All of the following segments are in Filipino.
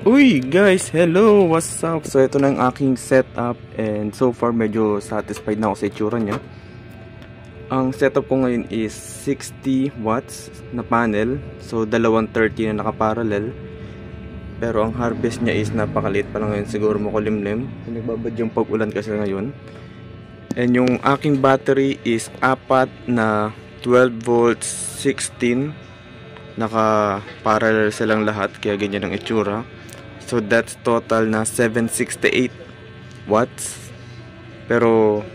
Uy guys, hello! What's up? So ito na ang aking setup and so far medyo satisfied na ako sa itsura niya. Ang setup ko ngayon is 60 watts na panel. So dalawang 30 na nakaparallel. Pero ang harvest niya is napakaliit pa lang ngayon, siguro makulimlim. Nagbabad yung pag-ulan kasi ngayon. And yung aking battery is 4 na 12 volts 16. Naka-parallel silang lahat kaya ganyan ang itsura. So that's total na 768 watts. Pero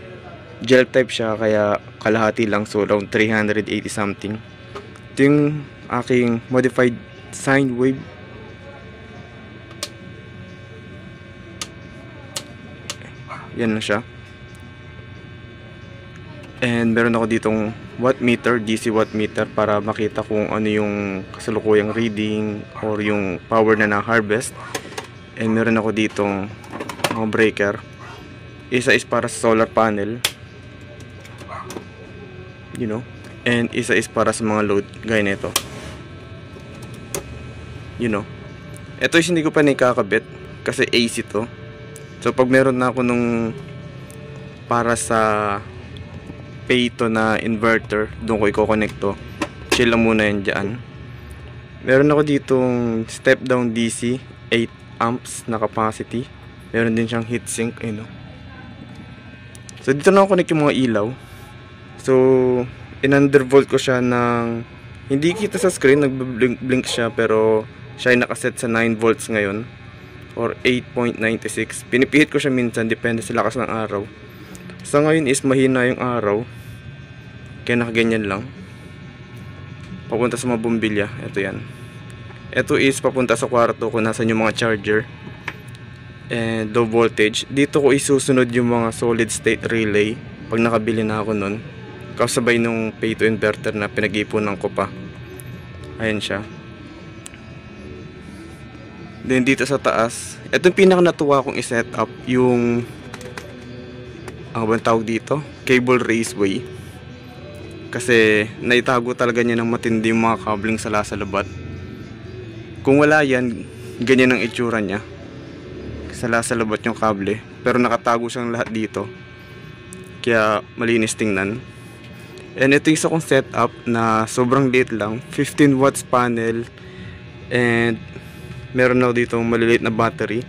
gel type siya kaya kalahati lang, so around 380 something. Ito yung aking modified sine wave. Yan na siya. And meron ako ditong watt meter, DC watt meter, para makita kung ano yung kasalukuyang reading or yung power na na-harvest. And meron ako ditong mga breaker. Isa is para sa solar panel, you know, and isa is para sa mga load gaya nito, you know. Ito is hindi ko pa nakakabit kasi AC to. So pag meron na ako nung para sa pay-to na inverter, doon ko i-connect to. Chill lang muna yan dyan. Meron ako ditong step down DC 8 amps na capacity. Meron din siyang heatsink, you know. So dito na ako connect yung mga ilaw. So in-undervolt ko siya ng, hindi kita sa screen, nag-blink siya, pero siya ay nakaset sa 9 volts ngayon or 8.96. Pinipihit ko siya minsan, depende sa lakas ng araw. Sa ngayon is mahina yung araw, kaya nakaganyan lang. Papunta sa mga bumbilya. Ito yan. Ito is papunta sa kwarto kung nasan yung mga charger and low voltage. Dito ko isusunod yung mga solid state relay pag nakabili na ako nun, kasabay nung pay to inverter na pinag-ipunan ko pa. Ayan siya. Then dito sa taas, ito yung pinaka natuwa kong i-set up, yung ang tawag dito, cable raceway. Kasi naitago talaga niya ng matindi yung mga kabling sa lasalabat. Kung wala yan, ganyan ang itsura niya. Sa lasalabat yung kable, pero nakatago siyang lahat dito, kaya malinis tingnan. And ito yung isa kong setup na sobrang liit lang, 15 watts panel, and meron na dito maliliit na battery.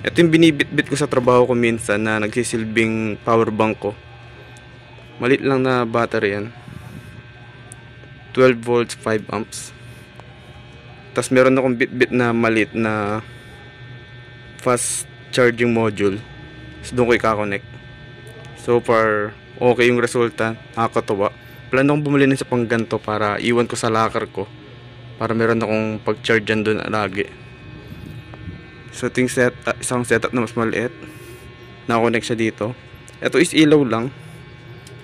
Ito yung binibitbit ko sa trabaho ko minsan na nagsisilbing power bank ko. Maliit lang na battery yan, 12 volts 5 amps. Tapos meron akong bitbit na maliit na fast charging module, so doon ko i-connect. So far okay yung resulta, nakakatuwa. Plano akong bumili na sa pang ganito para iwan ko sa locker ko, para meron akong pag-charge dyan doon lagi. So ito yung isang setup na mas maliit, nakakonect siya dito. Ito is ilaw lang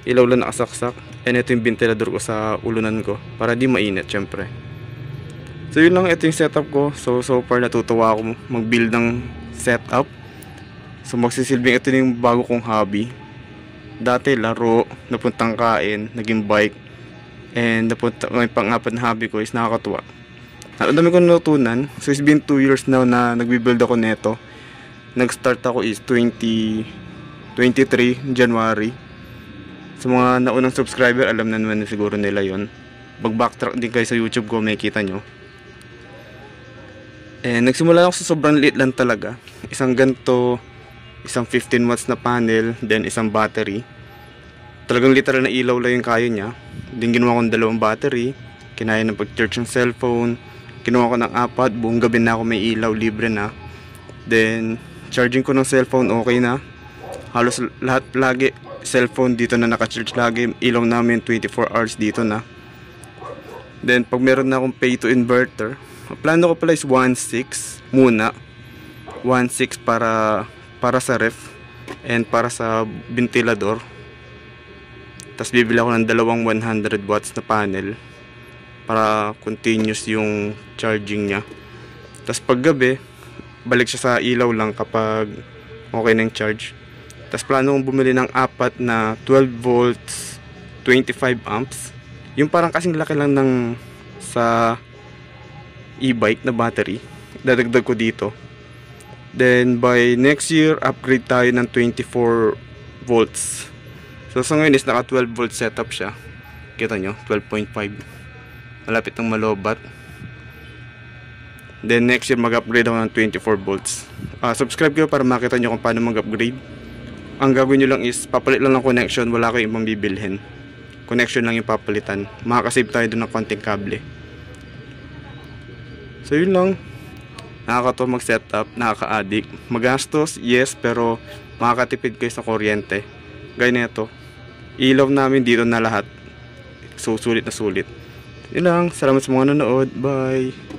nakasaksak. And ito yung ventilador ko sa ulunan ko para di mainit syempre. So yun lang, ito yung setup ko. So far natutuwa ako mag-build ng setup. So magsisilbing ito yung bago kong hobby. Dati laro, napuntang kain, naging bike, and may pang-apat na hobby ko is nakakatuwa. Ang dami ko natutunan. So it's been 2 years now na nagbi-build ako neto. Nag-start ako is 2023 January. Sa mga naunang subscriber, alam na naman siguro nila yon. Mag-backtrack din kayo sa YouTube ko, makikita nyo. And nagsimula ako sa sobrang liit lang talaga. Isang ganto, isang 15 watts na panel, then isang battery. Talagang literal na ilaw lang yung kaya niya. Then ginawa ko ng 2 battery, kinaya ng pag-charge ng cellphone. Kinuha ko ng 4, buong gabi na ako may ilaw, libre na. Then charging ko ng cellphone, okay na. Halos lahat lagi cellphone dito na naka-charge lagi. Ilaw namin 24 hours dito na. Then pag meron na akong pay to inverter, plano ko pala is 1.6 muna. 1.6 para sa ref and para sa ventilador. Tapos bibili ako ng 2 100 watts na panel para continuous yung charging niya. Tapos pag gabi, balik siya sa ilaw lang kapag okay na yung charge. Tapos plano kong bumili ng 4 na 12 volts 25 amps. Yung parang kasing laki lang ng sa e-bike na battery, dadagdag ko dito Then by next year, upgrade tayo ng 24 volts. So sa ngayon is naka 12 volt setup siya. Kita nyo, 12.5. Malapit ng malobat. Then next year mag-upgrade ako ng 24 volts. Subscribe kayo para makita nyo kung paano mag-upgrade. Ang gagawin nyo lang is papalit lang ng connection, wala kayong ibang bibilhin. Connection lang yung papalitan. Makakasave tayo dun ng konting kable. So yun lang. Nakakatawa mag-setup, nakaka-addict. Magastos, yes, pero makakatipid kayo sa kuryente. Gaya nito, ilaw namin dito na lahat. So sulit na sulit. Yun lang, salamat sa mga nanonood. Bye!